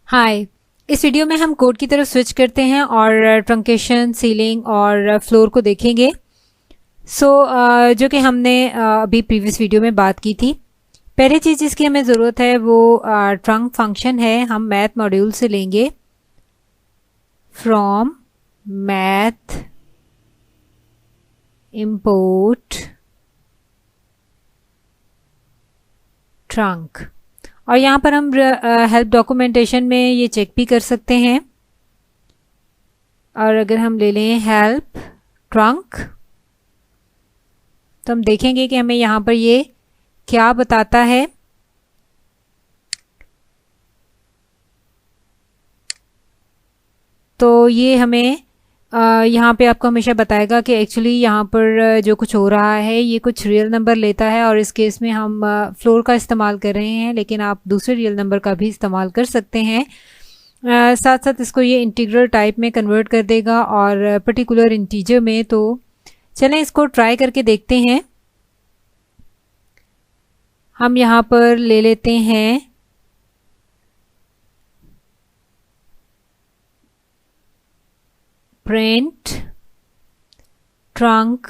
हाय। इस वीडियो में हम कोड की तरफ स्विच करते हैं और ट्रंकेशन, सीलिंग और फ्लोर को देखेंगे। जो कि हमने अभी प्रीवियस वीडियो में बात की थी। पहली चीज़ जिसकी हमें ज़रूरत है वो ट्रंक फंक्शन है। हम मैथ मॉड्यूल से लेंगे फ्रॉम मैथ इंपोर्ट ट्रंक, और यहाँ पर हम हेल्प डॉक्यूमेंटेशन में ये चेक भी कर सकते हैं। और अगर हम ले लें हेल्प ट्रंक तो हम देखेंगे कि हमें यहाँ पर ये क्या बताता है। तो ये हमें यहाँ पे आपको हमेशा बताएगा कि एक्चुअली यहाँ पर जो कुछ हो रहा है ये कुछ रियल नंबर लेता है, और इस केस में हम फ्लोर का इस्तेमाल कर रहे हैं, लेकिन आप दूसरे रियल नंबर का भी इस्तेमाल कर सकते हैं। साथ साथ इसको ये इंटीग्रल टाइप में कन्वर्ट कर देगा और पर्टिकुलर इंटीजर में। तो चलें इसको ट्राई करके देखते हैं। हम यहाँ पर ले लेते हैं प्रिंट ट्रंक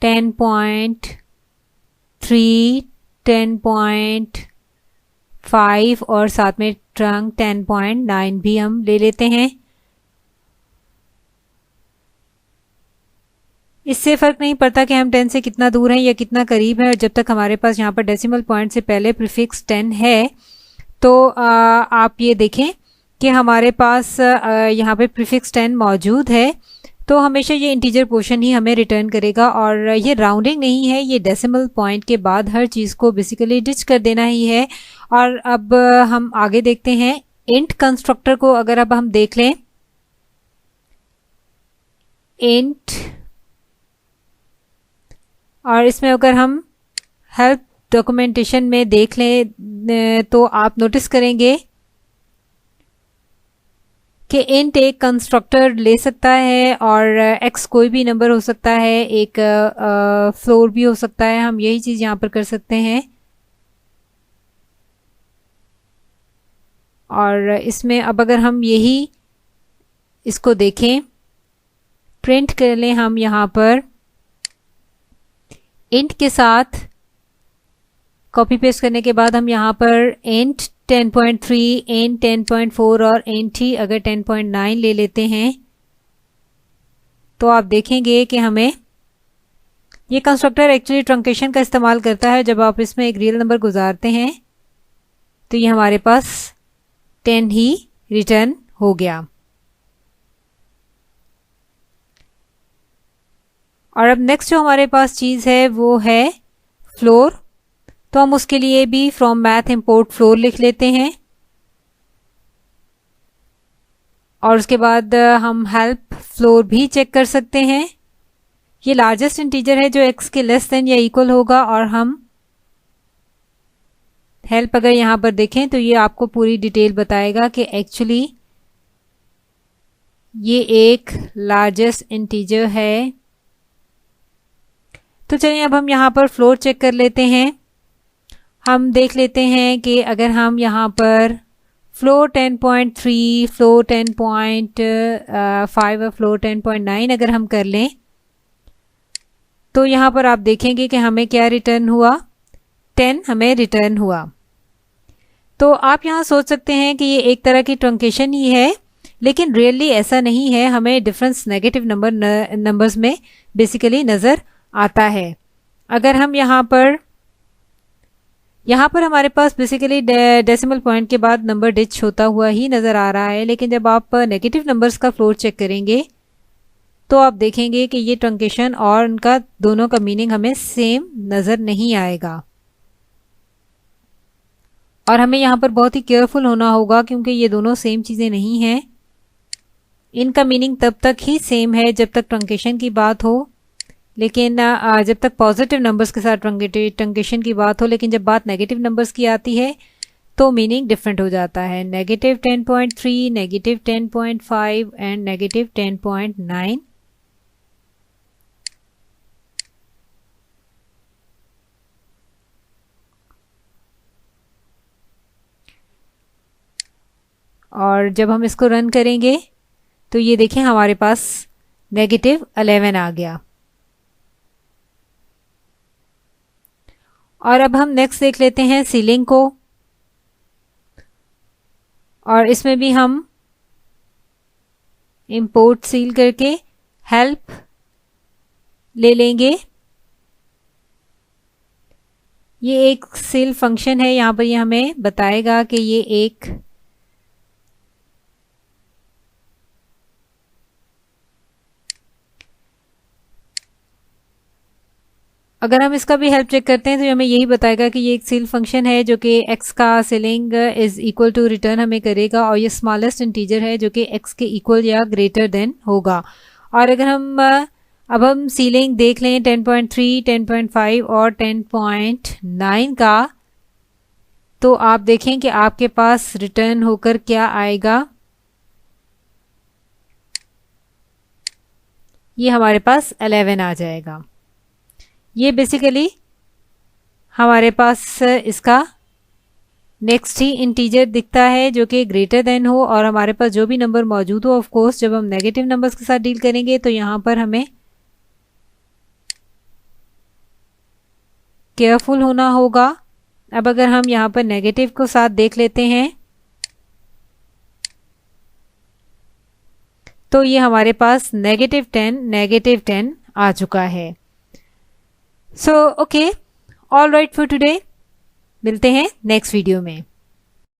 10.3, 10.5 और साथ में ट्रंक 10.9 भी हम ले लेते हैं। इससे फ़र्क नहीं पड़ता कि हम 10 से कितना दूर हैं या कितना करीब है, और जब तक हमारे पास यहाँ पर डेसिमल पॉइंट से पहले प्रीफिक्स 10 है। तो आप ये देखें कि हमारे पास यहाँ पे प्रीफिक्स 10 मौजूद है, तो हमेशा ये इंटीजर पोर्शन ही हमें रिटर्न करेगा। और ये राउंडिंग नहीं है, ये डेसिमल पॉइंट के बाद हर चीज़ को बेसिकली डिच कर देना ही है। और अब हम आगे देखते हैं इंट कंस्ट्रक्टर को। अगर अब हम देख लें इंट, और इसमें अगर हम हेल्प डॉक्यूमेंटेशन में देख लें तो आप नोटिस करेंगे कि इंट एक कंस्ट्रक्टर ले सकता है, और एक्स कोई भी नंबर हो सकता है, एक फ्लोर भी हो सकता है। हम यही चीज़ यहाँ पर कर सकते हैं। और इसमें अब अगर हम यही इसको देखें, प्रिंट कर लें हम यहाँ पर इंट के साथ कॉपी पेस्ट करने के बाद हम यहाँ पर इंट 10.3, इंट 10.4 और इंट ही अगर 10.9 ले लेते हैं तो आप देखेंगे कि हमें ये कंस्ट्रक्टर एक्चुअली ट्रंकेशन का इस्तेमाल करता है। जब आप इसमें एक रियल नंबर गुजारते हैं तो ये हमारे पास 10 ही रिटर्न हो गया। और अब नेक्स्ट जो हमारे पास चीज़ है वो है फ्लोर। तो हम उसके लिए भी फ्रॉम मैथ इंपोर्ट फ्लोर लिख लेते हैं, और उसके बाद हम हेल्प फ्लोर भी चेक कर सकते हैं। ये लार्जेस्ट इंटीजर है जो x के लेस देन या इक्वल होगा। और हम हेल्प अगर यहाँ पर देखें तो ये आपको पूरी डिटेल बताएगा कि एक्चुअली ये एक लार्जेस्ट इंटीजर है। तो चलिए अब हम यहाँ पर फ्लोर चेक कर लेते हैं। हम देख लेते हैं कि अगर हम यहाँ पर फ्लोर 10.3, फ्लोर 10.5 और फ्लोर 10.9 अगर हम कर लें तो यहाँ पर आप देखेंगे कि हमें क्या रिटर्न हुआ, 10 हमें रिटर्न हुआ। तो आप यहाँ सोच सकते हैं कि ये एक तरह की ट्रंकेशन ही है, लेकिन रियली ऐसा नहीं है। हमें डिफरेंस नेगेटिव नंबर्स में बेसिकली नज़र आता है। अगर हम यहाँ पर हमारे पास बेसिकली डेसिमल पॉइंट के बाद नंबर डिच होता हुआ ही नज़र आ रहा है, लेकिन जब आप नेगेटिव नंबर्स का फ्लोर चेक करेंगे तो आप देखेंगे कि ये ट्रंकेशन और उनका दोनों का मीनिंग हमें सेम नज़र नहीं आएगा। और हमें यहाँ पर बहुत ही केयरफुल होना होगा, क्योंकि ये दोनों सेम चीज़ें नहीं हैं। इनका मीनिंग तब तक ही सेम है जब तक ट्रंकेशन की बात हो, लेकिन जब तक पॉजिटिव नंबर्स के साथ ट्रंकेशन की बात हो। लेकिन जब बात नेगेटिव नंबर्स की आती है तो मीनिंग डिफरेंट हो जाता है। Negative 10.3, negative 10.5 and negative 10.9। और जब हम इसको रन करेंगे तो ये देखें हमारे पास -11 आ गया। और अब हम नेक्स्ट देख लेते हैं सीलिंग को, और इसमें भी हम इंपोर्ट सील करके हेल्प ले लेंगे। ये एक सील फंक्शन है, यहाँ पर ये हमें बताएगा कि ये एक अगर हम इसका भी हेल्प चेक करते हैं तो हमें यही बताएगा कि ये एक सील फंक्शन है जो कि x का ceiling is equal to return हमें करेगा, और ये स्मॉलेस्ट इंटीजर है जो कि x के इक्वल या ग्रेटर देन होगा। और अगर हम अब हम सीलिंग देख लें 10.3, 10.5 और 10.9 का, तो आप देखें कि आपके पास रिटर्न होकर क्या आएगा। ये हमारे पास 11 आ जाएगा। ये बेसिकली हमारे पास इसका नेक्स्ट ही इंटीजर दिखता है जो कि ग्रेटर देन हो, और हमारे पास जो भी नंबर मौजूद हो। ऑफ कोर्स जब हम नेगेटिव नंबर्स के साथ डील करेंगे तो यहाँ पर हमें केयरफुल होना होगा। अब अगर हम यहाँ पर नेगेटिव को साथ देख लेते हैं तो ये हमारे पास -10 आ चुका है। So okay, all right for today. मिलते हैं नेक्स्ट वीडियो में।